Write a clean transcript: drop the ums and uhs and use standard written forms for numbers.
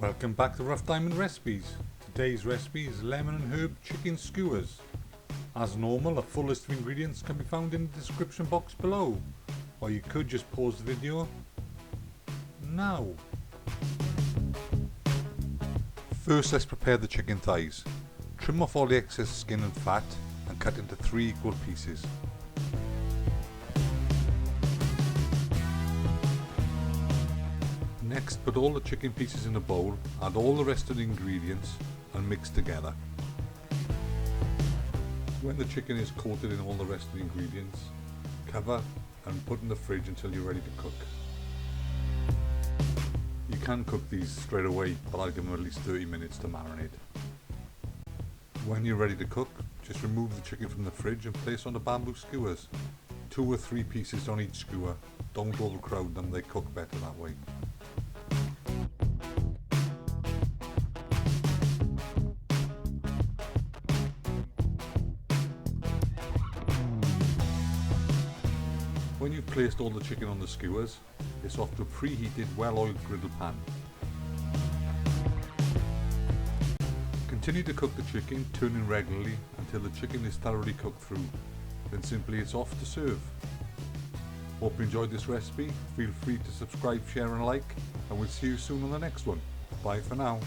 Welcome back to Rough Diamond Recipes. Today's recipe is lemon and herb chicken skewers. As normal, a full list of ingredients can be found in the description box below, or you could just pause the video now. First, let's prepare the chicken thighs. Trim off all the excess skin and fat and cut into 3 equal pieces. Next, put all the chicken pieces in a bowl, add all the rest of the ingredients and mix together. When the chicken is coated in all the rest of the ingredients, cover and put in the fridge until you're ready to cook. You can cook these straight away, but I'll give them at least 30 minutes to marinate. When you're ready to cook, just remove the chicken from the fridge and place on the bamboo skewers. 2 or 3 pieces on each skewer. Don't overcrowd them, they cook better that way. When you've placed all the chicken on the skewers, it's off to a preheated, well-oiled griddle pan. Continue to cook the chicken, turning regularly until the chicken is thoroughly cooked through. Then simply it's off to serve. Hope you enjoyed this recipe. Feel free to subscribe, share and like, and we'll see you soon on the next one. Bye for now.